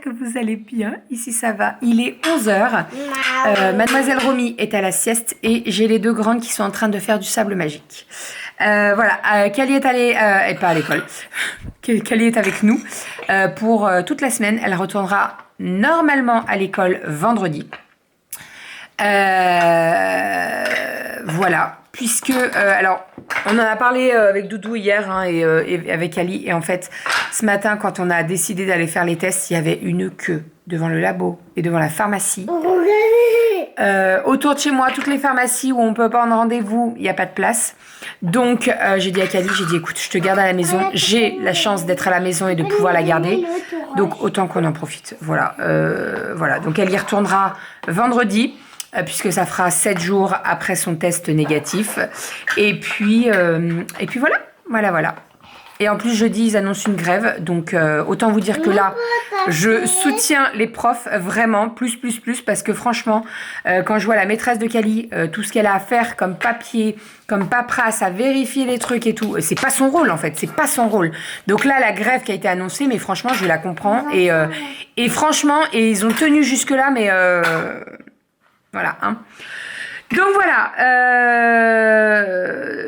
que vous allez bien. Ici ça va, il est 11 h. Mademoiselle Romy est à la sieste et j'ai les deux grandes qui sont en train de faire du sable magique. Voilà, Kali est allée, et pas à l'école, Kali est avec nous pour toute la semaine. Elle retournera normalement à l'école vendredi. Voilà, puisque, alors, on en a parlé avec Doudou hier et avec Ali. Et en fait, ce matin, quand on a décidé d'aller faire les tests, il y avait une queue devant le labo et devant la pharmacie. Autour de chez moi, toutes les pharmacies où on peut pas en rendez-vous, il n'y a pas de place. Donc, j'ai dit à Kali, j'ai dit, écoute, je te garde à la maison. J'ai la chance d'être à la maison et de pouvoir la garder. Donc, autant qu'on en profite. Voilà, voilà. Donc, elle y retournera vendredi. Puisque ça fera 7 jours après son test négatif. Et puis voilà. Et en plus, jeudi, ils annoncent une grève. Donc, autant vous dire que là, je soutiens les profs vraiment, plus. Parce que franchement, quand je vois la maîtresse de Kali, tout ce qu'elle a à faire comme papier, comme paperasse, à vérifier les trucs et tout, c'est pas son rôle en fait. C'est pas son rôle. Donc là, la grève qui a été annoncée, mais franchement, je la comprends. Et franchement, ils ont tenu jusque-là, mais... Voilà, hein. Donc voilà,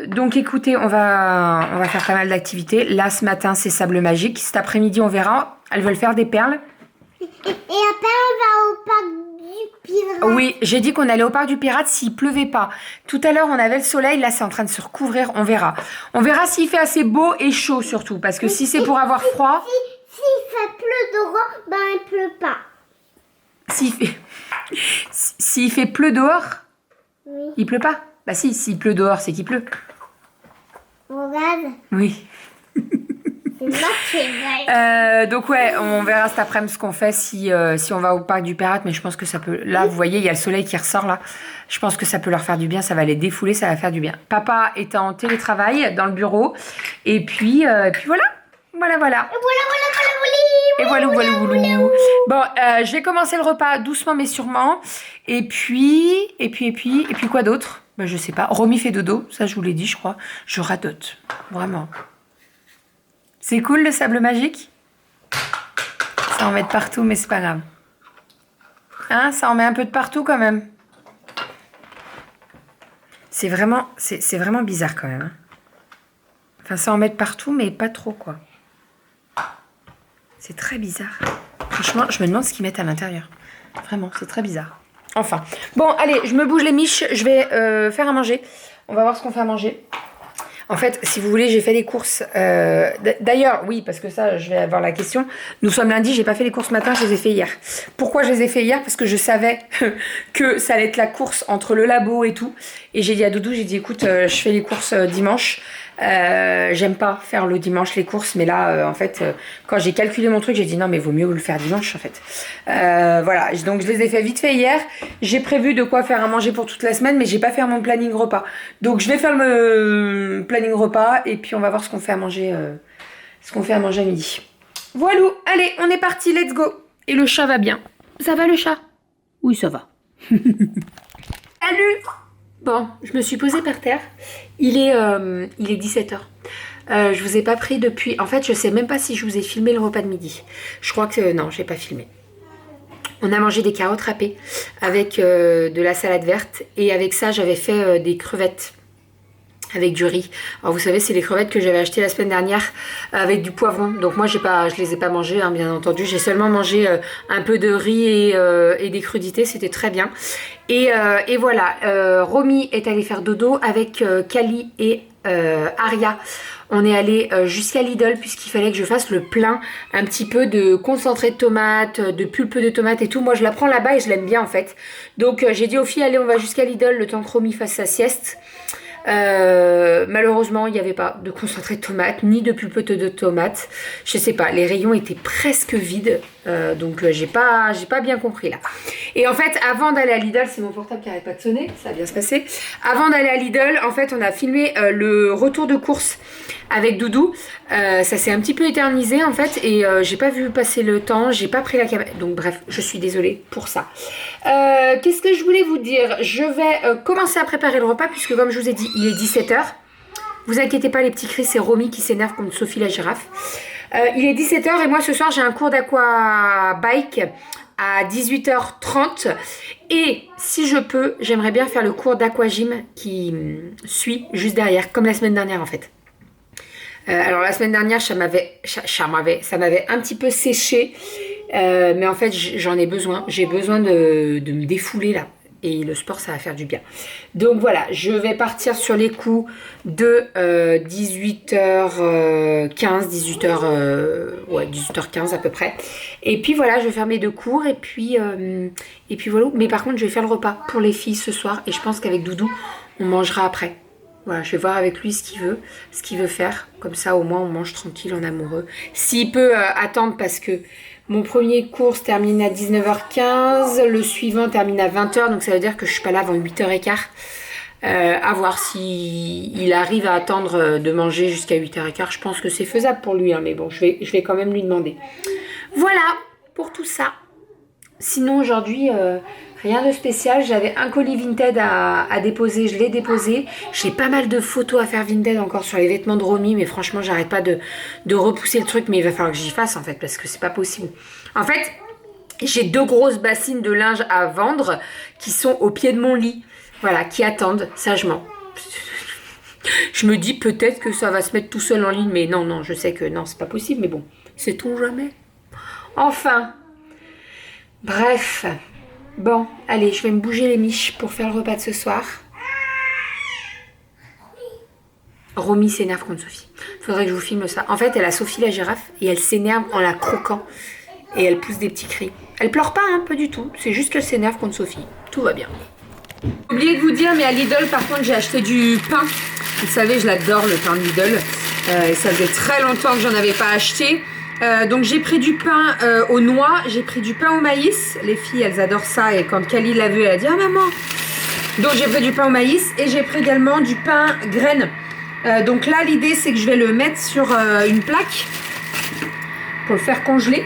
donc écoutez, on va faire pas mal d'activités. Là, ce matin, c'est sable magique. Cet après-midi, on verra. Elles veulent faire des perles. Et après, on va au parc du pirate. Oui, j'ai dit qu'on allait au parc du pirate s'il pleuvait pas. Tout à l'heure, on avait le soleil. Là, c'est en train de se recouvrir. On verra. On verra s'il fait assez beau et chaud surtout. Parce que si c'est pour avoir froid... Si ça pleut dehors, ben il pleut pas. S'il fait pleu dehors, oui. Il pleut pas. Bah si, s'il pleut dehors, c'est qu'il pleut. Regarde. Oui. C'est marqué, ouais. Donc ouais, on verra cet après-midi ce qu'on fait si on va au parc du pirate, mais je pense que ça peut... Là, vous voyez, il y a le soleil qui ressort là. Je pense que ça peut leur faire du bien, ça va les défouler, ça va faire du bien. Papa est en télétravail dans le bureau. Et puis voilà. Voilà. Et voilà. Bon, je vais commencer le repas doucement mais sûrement. Et puis quoi d'autre? Ben, je sais pas. Romy fait dodo, ça je vous l'ai dit, je crois. Je radote, vraiment. C'est cool le sable magique? Ça en met de partout, mais c'est pas grave. Hein, ça en met un peu de partout quand même. C'est vraiment bizarre quand même. Hein. Enfin, ça en met de partout, mais pas trop quoi. C'est très bizarre. Franchement, je me demande ce qu'ils mettent à l'intérieur. Vraiment, c'est très bizarre. Enfin. Bon, allez, je me bouge les miches. Je vais faire à manger. On va voir ce qu'on fait à manger. En fait, si vous voulez, j'ai fait les courses. D'ailleurs, oui, parce que ça, je vais avoir la question. Nous sommes lundi, j'ai pas fait les courses ce matin, je les ai fait hier. Pourquoi je les ai fait hier? Parce que je savais que ça allait être la course entre le labo et tout. Et j'ai dit à Doudou, j'ai dit, écoute, je fais les courses dimanche. J'aime pas faire le dimanche les courses, mais là en fait quand j'ai calculé mon truc j'ai dit non mais vaut mieux le faire dimanche en fait. Voilà, donc je les ai fait vite fait hier. J'ai prévu de quoi faire à manger pour toute la semaine, mais j'ai pas fait mon planning repas, donc je vais faire le planning repas et puis on va voir ce qu'on fait à manger à midi. Voilà, allez on est parti, let's go. Et le chat va bien? Ça va le chat? Oui ça va. Salut. Bon, je me suis posée par terre. Il est 17 h. Je vous ai pas pris depuis... En fait, je sais même pas si je vous ai filmé le repas de midi. Je crois que... non, j'ai pas filmé. On a mangé des carottes râpées avec de la salade verte. Et avec ça, j'avais fait des crevettes avec du riz. Alors vous savez, c'est les crevettes que j'avais achetées la semaine dernière avec du poivron. Donc moi, je les ai pas mangées, hein, bien entendu. J'ai seulement mangé un peu de riz et des crudités. C'était très bien. Et voilà, Romy est allée faire dodo avec Kali et Aria. On est allé jusqu'à Lidl puisqu'il fallait que je fasse le plein un petit peu de concentré de tomates, de pulpe de tomates et tout. Moi, je la prends là-bas et je l'aime bien en fait. Donc, j'ai dit aux filles, allez, on va jusqu'à Lidl le temps que Romy fasse sa sieste. Malheureusement il n'y avait pas de concentré de tomates ni de pulpe de tomates, je sais pas, les rayons étaient presque vides, donc j'ai pas bien compris là. Et en fait avant d'aller à Lidl, c'est mon portable qui arrête pas de sonner, ça va bien se passer. Avant d'aller à Lidl, en fait on a filmé le retour de course avec Doudou. Ça s'est un petit peu éternisé en fait et j'ai pas vu passer le temps, j'ai pas pris la caméra, donc bref, je suis désolée pour ça. Qu'est-ce que je voulais vous dire? Je vais commencer à préparer le repas puisque comme je vous ai dit, il est 17 h. Vous inquiétez pas les petits cris, c'est Romy qui s'énerve contre Sophie la girafe. Il est 17h et moi ce soir j'ai un cours d'aqua bike à 18h30 et si je peux, j'aimerais bien faire le cours d'aquagym qui suit juste derrière, comme la semaine dernière en fait. Alors la semaine dernière ça m'avait un petit peu séché, mais en fait j'en ai besoin, j'ai besoin de me défouler là. Et le sport, ça va faire du bien. Donc voilà, je vais partir sur les coups de 18h15, 18h15 à peu près. Et puis voilà, je vais faire mes 2 cours. Et puis voilà. Mais par contre, je vais faire le repas pour les filles ce soir. Et je pense qu'avec Doudou, on mangera après. Voilà, je vais voir avec lui ce qu'il veut faire. Comme ça, au moins, on mange tranquille en amoureux. S'il peut attendre parce que mon premier cours se termine à 19h15, le suivant termine à 20h, donc ça veut dire que je suis pas là avant 8h15. À voir s'il arrive à attendre de manger jusqu'à 8h15. Je pense que c'est faisable pour lui, hein, mais bon, je vais quand même lui demander. Voilà pour tout ça. Sinon aujourd'hui, rien de spécial. J'avais un colis Vinted à déposer, je l'ai déposé. J'ai pas mal de photos à faire Vinted encore sur les vêtements de Romy, mais franchement j'arrête pas de repousser le truc, mais il va falloir que j'y fasse en fait, parce que c'est pas possible. En fait, j'ai 2 grosses bassines de linge à vendre qui sont au pied de mon lit, voilà, qui attendent sagement. Je me dis peut-être que ça va se mettre tout seul en ligne, mais non, je sais que non, c'est pas possible, mais bon, sait-on jamais. Enfin, bref. Bon, allez, je vais me bouger les miches pour faire le repas de ce soir. Romy s'énerve contre Sophie. Faudrait que je vous filme ça. En fait, elle a Sophie la girafe et elle s'énerve en la croquant. Et elle pousse des petits cris. Elle pleure pas, hein, pas du tout. C'est juste qu'elle s'énerve contre Sophie. Tout va bien. J'ai oublié de vous dire, mais à Lidl, par contre, j'ai acheté du pain. Vous savez, je l'adore, le pain de Lidl. Et ça faisait très longtemps que j'en avais pas acheté. Donc j'ai pris du pain aux noix, j'ai pris du pain au maïs. Les filles, elles adorent ça. Et quand Kali l'a vu, elle a dit « Ah maman !» Donc j'ai pris du pain au maïs et j'ai pris également du pain graine. Donc là, l'idée, c'est que je vais le mettre sur une plaque pour le faire congeler.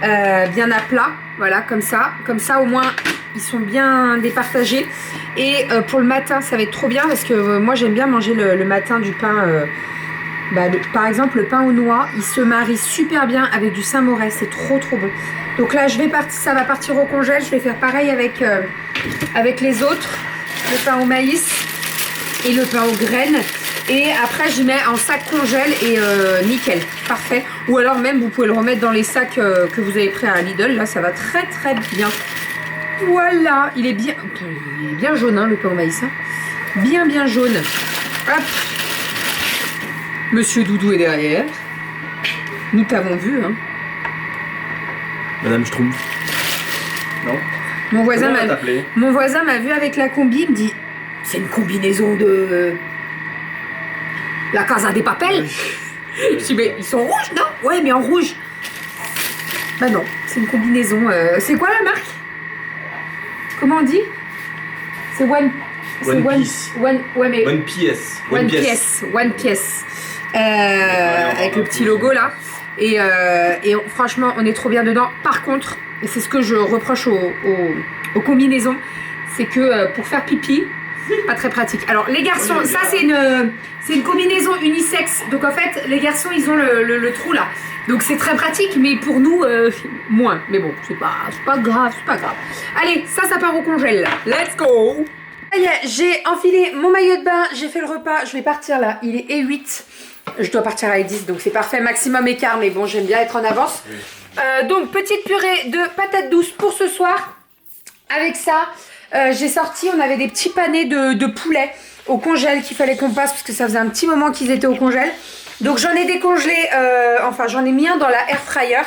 Bien à plat, voilà, comme ça. Comme ça, au moins, ils sont bien départagés. Et pour le matin, ça va être trop bien parce que moi, j'aime bien manger le matin du pain... par exemple, le pain aux noix, il se marie super bien avec du Saint-Morel, c'est trop bon. Donc là, ça va partir au congèle. Je vais faire pareil avec les autres, le pain au maïs et le pain aux graines. Et après, j'y mets en sac congèle et nickel, parfait. Ou alors même, vous pouvez le remettre dans les sacs que vous avez pris à Lidl. Là, ça va très bien. Voilà, il est bien jaune, hein, le pain au maïs. Hein. Bien jaune. Hop. Monsieur Doudou est derrière. Nous t'avons vu, hein. Madame Schtroumpf. Non. Mon voisin m'a vu avec la combi, il me dit c'est une combinaison de la Casa des Papel. Je dis mais ils sont rouges, non? Ouais, mais en rouge. Bah non, c'est une combinaison. C'est quoi la marque? Comment on dit? C'est One Piece. One Piece. Avec le petit logo là. Et franchement, on est trop bien dedans. Par contre, et c'est ce que je reproche aux combinaisons, c'est que pour faire pipi, pas très pratique. Alors les garçons, ça c'est une combinaison unisexe. Donc en fait, les garçons ils ont le trou là. Donc c'est très pratique, mais pour nous, moins. Mais bon, c'est pas grave. Allez, ça part au congèle. Let's go! Ça y est, j'ai enfilé mon maillot de bain, j'ai fait le repas, je vais partir là. Il est 8. Je dois partir à 10, donc c'est parfait, maximum écart, mais bon, j'aime bien être en avance. Donc, petite purée de patates douces pour ce soir. Avec ça, j'ai sorti, on avait des petits panais de poulet au congèle qu'il fallait qu'on passe, parce que ça faisait un petit moment qu'ils étaient au congèle. Donc, j'en ai décongelé, j'en ai mis un dans la air fryer.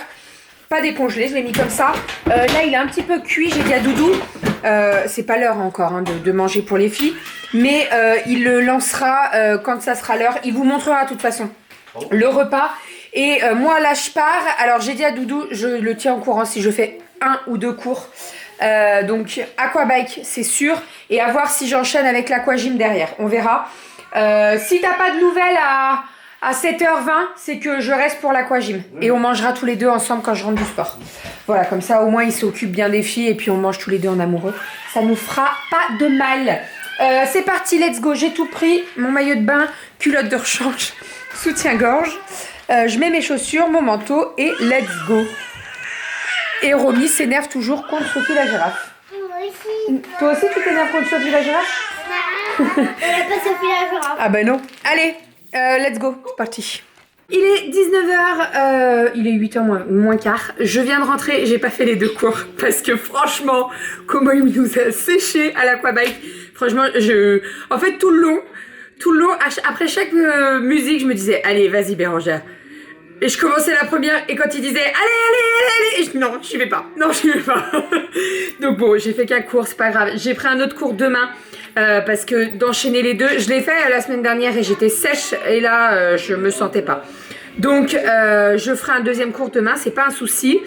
Pas décongelé, je l'ai mis comme ça. Là, il est un petit peu cuit, j'ai dit à Doudou. C'est pas l'heure encore hein, de manger pour les filles. Mais il le lancera quand ça sera l'heure. Il vous montrera de toute façon le repas. Et moi, là, je pars. Alors, j'ai dit à Doudou, je le tiens au courant si je fais 1 ou 2 cours. Donc, aquabike, c'est sûr. Et à voir si j'enchaîne avec l'aquagym derrière. On verra. Si t'as pas de nouvelles à 7h20, c'est que je reste pour l'aquagym. Et on mangera tous les deux ensemble quand je rentre du sport. Voilà, comme ça, au moins, il s'occupe bien des filles. Et puis, on mange tous les deux en amoureux. Ça nous fera pas de mal. C'est parti, let's go. J'ai tout pris. Mon maillot de bain, culotte de rechange, soutien-gorge. Je mets mes chaussures, mon manteau et let's go. Et Romy s'énerve toujours contre Sophie la girafe. Moi aussi. Toi aussi tu t'énerves contre Sophie la girafe? Elle a pas Sophie la girafe. Ah bah non. Allez, let's go, c'est parti. Il est 19h, il est 8h moins quart. Je viens de rentrer, j'ai pas fait les 2 cours. Parce que franchement, comment il nous a séché à l'aquabike. Franchement, en fait, tout le long, après chaque musique, je me disais, allez, vas-y Bérangère. Et je commençais la première, et quand il disait, allez, et non, j'y vais pas. Non, j'y vais pas. Donc bon, j'ai fait qu'un cours, c'est pas grave. J'ai pris un autre cours demain. Parce que d'enchaîner les 2, je l'ai fait la semaine dernière et j'étais sèche et là je me sentais pas. Donc je ferai un 2e cours demain, c'est pas un souci.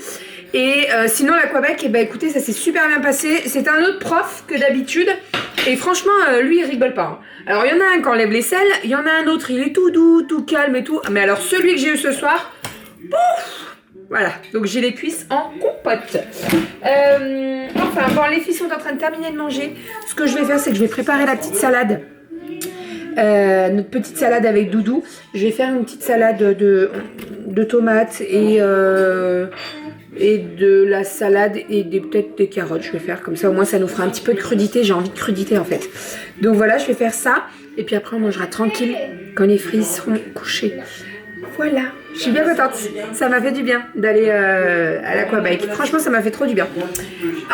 Et sinon l'aquabike, écoutez, ça s'est super bien passé. C'est un autre prof que d'habitude et franchement lui il rigole pas. Alors il y en a un qui enlève les selles, il y en a un autre, il est tout doux, tout calme et tout. Mais alors celui que j'ai eu ce soir, pouf! Voilà, donc j'ai les cuisses en compote. Enfin, bon, les filles sont en train de terminer de manger. Ce que je vais faire, c'est que je vais préparer la petite salade. Notre petite salade avec Doudou. Je vais faire une petite salade de tomates et de la salade et peut-être des carottes. Je vais faire comme ça, au moins ça nous fera un petit peu de crudité. J'ai envie de crudité en fait. Donc voilà, je vais faire ça. Et puis après, on mangera tranquille quand les filles seront couchées. Voilà, je suis bien contente. Ça m'a fait du bien d'aller à l'aquabike. Franchement, ça m'a fait trop du bien.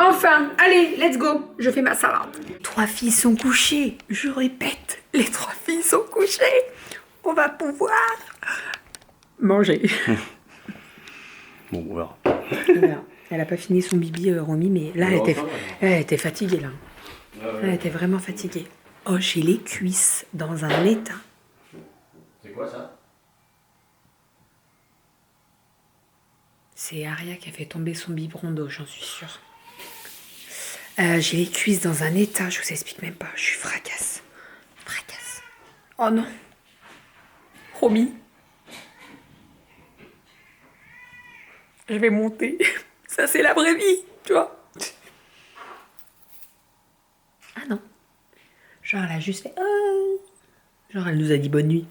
Enfin, allez, let's go. Je fais ma salade. 3 filles sont couchées. Je répète, les 3 filles sont couchées. On va pouvoir manger. Bon, on verra. Voilà. Elle a pas fini son bibi, Romy, mais là, elle était fatiguée, là. Elle était vraiment fatiguée. Oh, j'ai les cuisses dans un état. C'est quoi ça? C'est Aria qui a fait tomber son biberon d'eau, j'en suis sûre. J'ai les cuisses dans un état, je vous explique même pas. Je suis fracasse. Fracasse. Oh non. Romy. Je vais monter. Ça, c'est la vraie vie, tu vois. Ah non. Genre, elle a juste fait... Oh. Genre, elle nous a dit bonne nuit.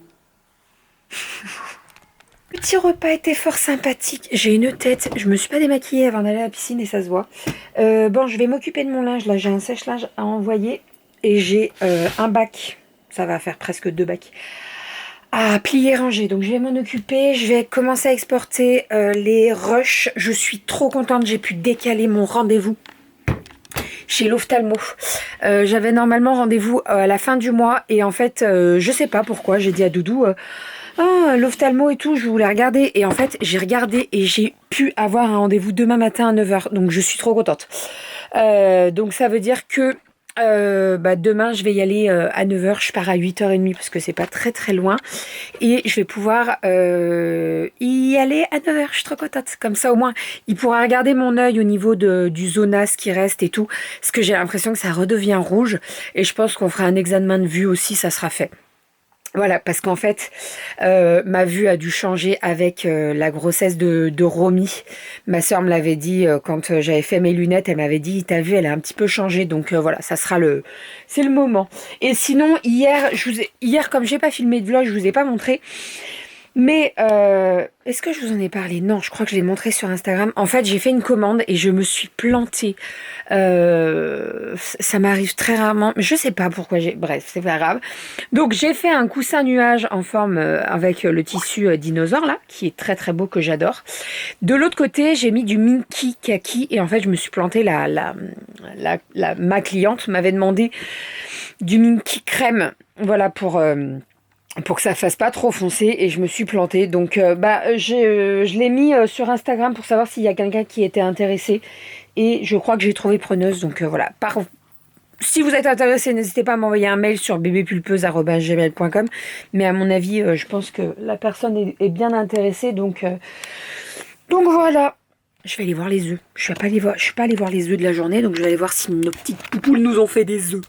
Le petit repas était fort sympathique. J'ai une tête. Je me suis pas démaquillée avant d'aller à la piscine et ça se voit. Bon, je vais m'occuper de mon linge. Là, j'ai un sèche-linge à envoyer. Et j'ai un bac. Ça va faire presque 2 bacs. À plier, ranger. Donc, je vais m'en occuper. Je vais commencer à exporter les rushs. Je suis trop contente. J'ai pu décaler mon rendez-vous chez l'ophtalmo. J'avais normalement rendez-vous à la fin du mois. Et en fait, je sais pas pourquoi. J'ai dit à Doudou... Ah, l'ophtalmo et tout, je voulais regarder. Et en fait, j'ai regardé et j'ai pu avoir un rendez-vous demain matin à 9h. Donc, je suis trop contente. Donc, ça veut dire que demain, je vais y aller à 9h. Je pars à 8h30 parce que c'est pas très très loin. Et je vais pouvoir y aller à 9h. Je suis trop contente. Comme ça, au moins, il pourra regarder mon œil au niveau du zonas qui reste et tout. Parce que j'ai l'impression que ça redevient rouge. Et je pense qu'on fera un examen de vue aussi, ça sera fait. Voilà, parce qu'en fait, ma vue a dû changer avec la grossesse de Romy. Ma soeur me l'avait dit quand j'avais fait mes lunettes, elle m'avait dit, ta vue, elle a un petit peu changé. Donc voilà, ça sera c'est le moment. Et sinon, hier, comme j'ai pas filmé de vlog, je vous ai pas montré. Mais est-ce que je vous en ai parlé? Non, je crois que je l'ai montré sur Instagram. En fait, j'ai fait une commande et je me suis plantée. Ça m'arrive très rarement. Mais je sais pas pourquoi bref, c'est pas grave. Donc, j'ai fait un coussin nuage en forme avec le tissu dinosaure, là, qui est très très beau, que j'adore. De l'autre côté, j'ai mis du Minky Kaki. Et en fait, je me suis plantée. Ma cliente m'avait demandé du Minky Crème. Voilà, pour que ça fasse pas trop foncé, et je me suis plantée. Donc je l'ai mis sur Instagram pour savoir s'il y a quelqu'un qui était intéressé, et je crois que j'ai trouvé preneuse. Donc voilà, si vous êtes intéressé, n'hésitez pas à m'envoyer un mail sur bbpulpeuse@gmail.com, mais à mon avis je pense que la personne est bien intéressée. Donc voilà, je vais aller voir les œufs. Je suis pas allée voir les œufs de la journée, donc je vais aller voir si nos petites poupoules nous ont fait des œufs.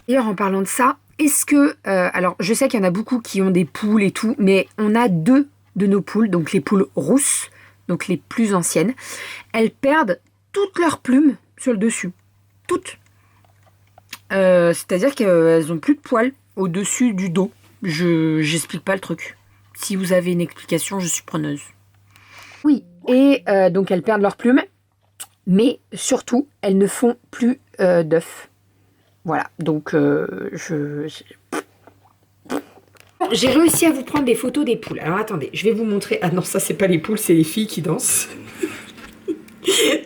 D'ailleurs, en parlant de ça, est-ce que... alors, je sais qu'il y en a beaucoup qui ont des poules et tout, mais on a 2 de nos poules, donc les poules rousses, donc les plus anciennes. Elles perdent toutes leurs plumes sur le dessus. Toutes. C'est-à-dire qu'elles n'ont plus de poils au-dessus du dos. J'explique pas le truc. si vous avez une explication, je suis preneuse. Oui, et donc elles perdent leurs plumes, mais surtout, elles ne font plus d'œufs. Voilà, donc j'ai réussi à vous prendre des photos des poules. Alors attendez, je vais vous montrer. Ah non, ça c'est pas les poules, c'est les filles qui dansent.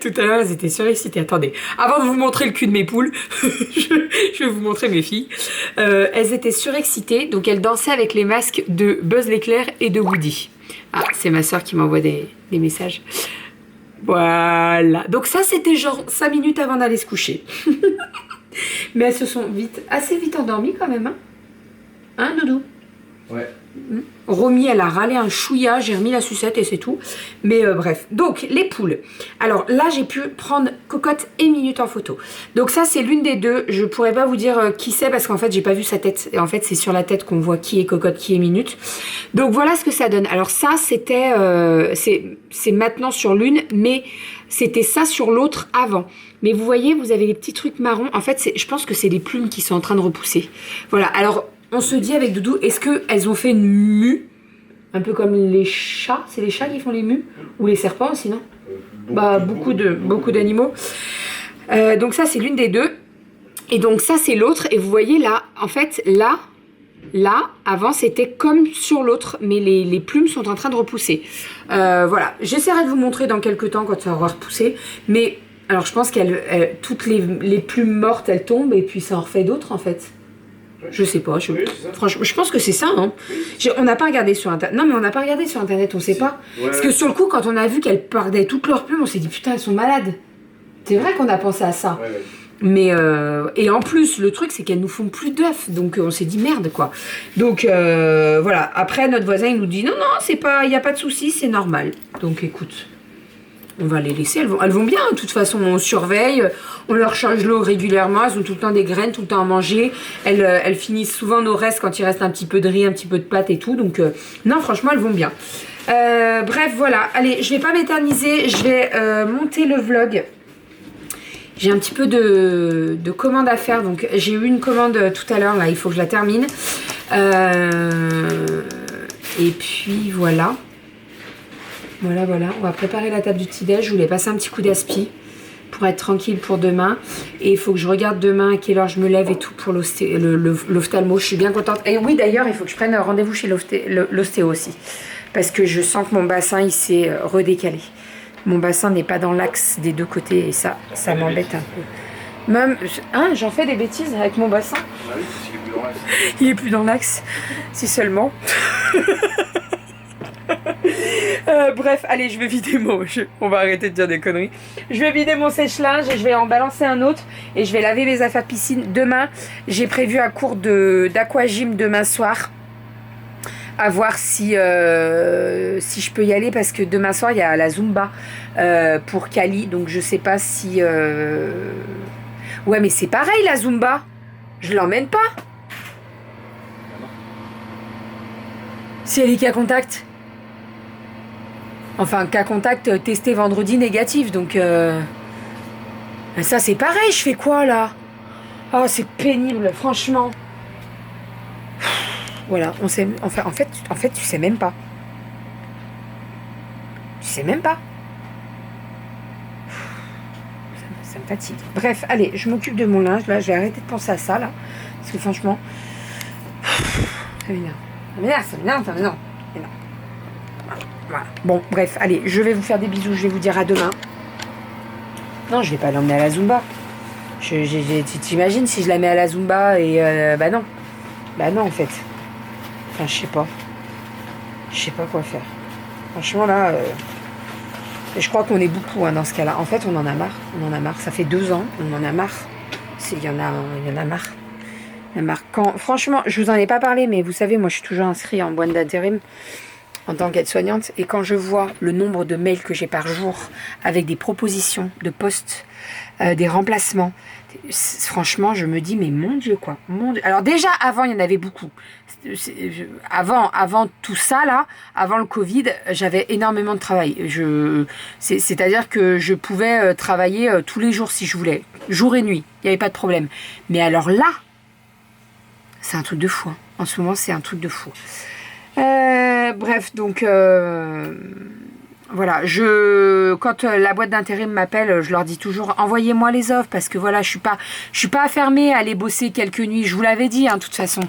Tout à l'heure, elles étaient surexcitées. Attendez, avant de vous montrer le cul de mes poules, je vais vous montrer mes filles. Elles étaient surexcitées, donc elles dansaient avec les masques de Buzz l'éclair et de Woody. Ah, c'est ma soeur qui m'envoie des messages. Voilà. Donc ça, c'était genre 5 minutes avant d'aller se coucher. Mais elles se sont assez vite endormies quand même. Hein, Doudou? Ouais. Romy, elle a râlé un chouïa, j'ai remis la sucette et c'est tout. Mais bref, donc les poules. Alors là, j'ai pu prendre Cocotte et Minute en photo. Donc ça, c'est l'une des deux. Je pourrais pas vous dire qui c'est parce qu'en fait, j'ai pas vu sa tête. Et en fait, c'est sur la tête qu'on voit qui est Cocotte, qui est Minute. Donc voilà ce que ça donne. Alors ça, c'était... c'est maintenant sur l'une, mais c'était ça sur l'autre avant. Mais vous voyez, vous avez les petits trucs marrons. En fait, je pense que c'est les plumes qui sont en train de repousser. Voilà, alors... On se dit avec Doudou, est-ce qu'elles ont fait une mue? Un peu comme les chats. C'est les chats qui font les mues? Ou les serpents aussi, non? Beaucoup d'animaux. Donc ça, c'est l'une des deux. Et donc ça, c'est l'autre. Et vous voyez là, en fait, là, avant, c'était comme sur l'autre. Mais les plumes sont en train de repousser. Voilà. J'essaierai de vous montrer dans quelques temps quand ça aura repoussé. Mais, alors, je pense toutes les plumes mortes, elles tombent. Et puis, ça en refait d'autres, en fait. Je sais pas, franchement, je pense que c'est ça. Hein. On n'a pas regardé sur Internet. Non, mais on n'a pas regardé sur Internet, on sait pas. Ouais. Parce que sur le coup, quand on a vu qu'elles perdaient toutes leurs plumes, on s'est dit putain, elles sont malades. C'est vrai qu'on a pensé à ça. Ouais. Mais et en plus, le truc, c'est qu'elles nous font plus d'œufs, donc on s'est dit merde quoi. Donc voilà. Après, notre voisin il nous dit non, c'est pas, y a pas de souci, c'est normal. Donc écoute. On va les laisser, elles vont bien, de toute façon on surveille, on leur change l'eau régulièrement, elles ont tout le temps des graines, tout le temps à manger, elles finissent souvent nos restes quand il reste un petit peu de riz, un petit peu de pâtes et tout, donc non franchement elles vont bien. Bref voilà, allez je vais pas m'éterniser, je vais monter le vlog. J'ai un petit peu de commandes à faire, donc j'ai eu une commande tout à l'heure, là il faut que je la termine. Et puis voilà. Voilà, on va préparer la table du petit-déj. Je voulais passer un petit coup d'aspi pour être tranquille pour demain. Et il faut que je regarde demain à quelle heure je me lève et tout pour l'ophtalmo. Je suis bien contente. Et oui, d'ailleurs, il faut que je prenne rendez-vous chez l'ostéo aussi. Parce que je sens que mon bassin, il s'est redécalé. Mon bassin n'est pas dans l'axe des deux côtés et ça m'embête un peu. Même, hein, j'en fais des bêtises avec mon bassin. Ah oui, il est plus dans l'axe. Si seulement. Bref, allez, je vais vider on va arrêter de dire des conneries. Je vais vider mon sèche-linge et je vais en balancer un autre et je vais laver mes affaires piscine. Demain, j'ai prévu un cours d'aquagym demain soir. À voir si je peux y aller parce que demain soir, il y a la Zumba pour Kali. Donc, je sais pas si... Ouais, mais c'est pareil, la Zumba. Je l'emmène pas. Si elle est cas contact. Enfin, cas contact testé vendredi négatif, donc ça c'est pareil, je fais quoi là? Oh, c'est pénible, franchement. Voilà, on sait, en fait, tu sais même pas. Tu sais même pas. Ça me fatigue. Bref, allez, je m'occupe de mon linge, là, je vais arrêter de penser à ça, là, parce que franchement, ça m'énerve. Voilà. Bon, bref, allez, je vais vous faire des bisous, je vais vous dire à demain. Non, je vais pas l'emmener à la Zumba. T'imagines si je la mets à la Zumba et... bah non, en fait. Enfin, je sais pas quoi faire. Franchement, là... je crois qu'on est beaucoup dans ce cas-là. En fait, on en a marre. Ça fait 2 ans, on en a marre. Il y en a marre. Franchement, je vous en ai pas parlé, mais vous savez, moi, je suis toujours inscrite en boîte d'intérim. En tant qu'aide-soignante, et quand je vois le nombre de mails que j'ai par jour avec des propositions de postes, des remplacements, franchement, je me dis, mais mon Dieu, quoi. Alors déjà, avant, il y en avait beaucoup. Avant tout ça, là, avant le Covid, j'avais énormément de travail. C'est-à-dire que je pouvais travailler tous les jours si je voulais, jour et nuit, il n'y avait pas de problème. Mais alors là, c'est un truc de fou. Hein. En ce moment, c'est un truc de fou. bref, donc voilà, quand la boîte d'intérim m'appelle, je leur dis toujours envoyez-moi les offres parce que voilà, je suis pas fermée à aller bosser quelques nuits. Je vous l'avais dit, hein, de toute façon.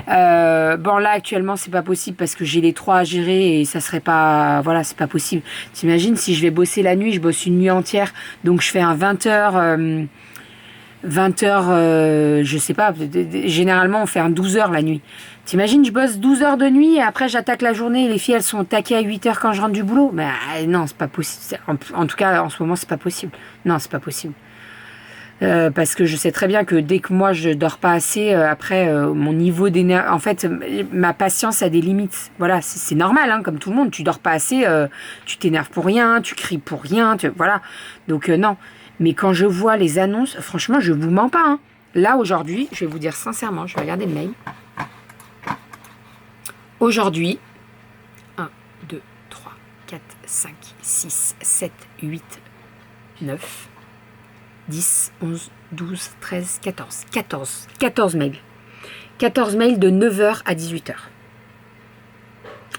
Bon là actuellement c'est pas possible parce que j'ai les 3 à gérer et ça serait pas, voilà, c'est pas possible. T'imagines si je vais bosser la nuit, je bosse une nuit entière, donc je fais un 20h. 20h, je sais pas, généralement on fait un 12h la nuit. T'imagines, je bosse 12 heures de nuit et après j'attaque la journée et les filles elles sont taquées à 8h quand je rentre du boulot. Mais non, c'est pas possible. En tout cas, en ce moment, c'est pas possible. Non, c'est pas possible. Parce que je sais très bien que dès que moi je dors pas assez, après mon niveau d'énergie, en fait, ma patience a des limites. Voilà, c'est normal, hein, comme tout le monde. Tu dors pas assez, tu t'énerves pour rien, tu cries pour rien, voilà. Donc non. Mais quand je vois les annonces, franchement, je vous mens pas. Hein. Là, aujourd'hui, je vais vous dire sincèrement, je vais regarder le mail. Aujourd'hui, 1, 2, 3, 4, 5, 6, 7, 8, 9, 10, 11, 12, 13, 14. 14 mails. 14 mails de 9h à 18h.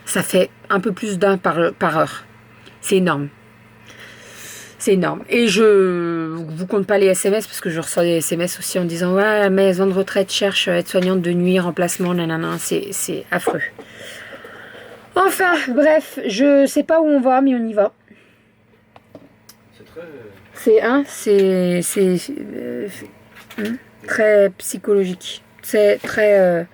Ça fait un peu plus d'un par heure. C'est énorme. C'est énorme. Et je vous compte pas les SMS parce que je reçois des SMS aussi en disant ouais, maison de retraite cherche aide-soignante de nuit, remplacement, nanana. C'est affreux. Enfin, bref, je sais pas où on va, mais on y va. C'est très psychologique. C'est très.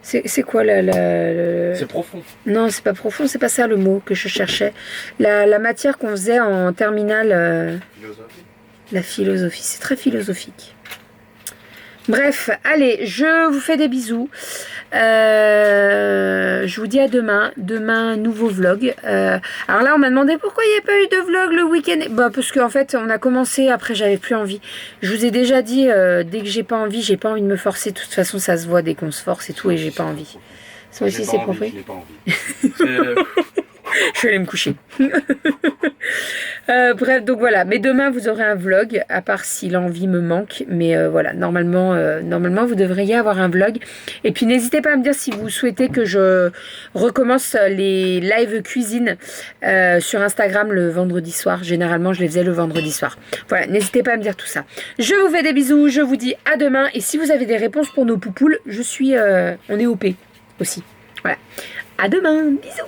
C'est quoi C'est profond. Non, c'est pas profond, c'est pas ça le mot que je cherchais. La matière qu'on faisait en terminale. Philosophie. La philosophie, c'est très philosophique. Bref, allez, je vous fais des bisous. Je vous dis à demain. Demain, nouveau vlog. Alors là, on m'a demandé pourquoi il n'y a pas eu de vlog le week-end. Bah, parce qu'en fait, on a commencé, après j'avais plus envie. Je vous ai déjà dit, dès que j'ai pas envie de me forcer. De toute façon, ça se voit dès qu'on se force et tout, et j'ai pas envie. Ça aussi, c'est pour Je n'ai pas envie. Je vais aller me coucher. Bref, donc voilà. Mais demain, vous aurez un vlog, à part si l'envie me manque. Mais voilà, normalement, vous devriez avoir un vlog. Et puis, n'hésitez pas à me dire si vous souhaitez que je recommence les live cuisine sur Instagram le vendredi soir. Généralement, je les faisais le vendredi soir. Voilà, n'hésitez pas à me dire tout ça. Je vous fais des bisous. Je vous dis à demain. Et si vous avez des réponses pour nos poupoules, on est OP aussi. Voilà. À demain. Bisous.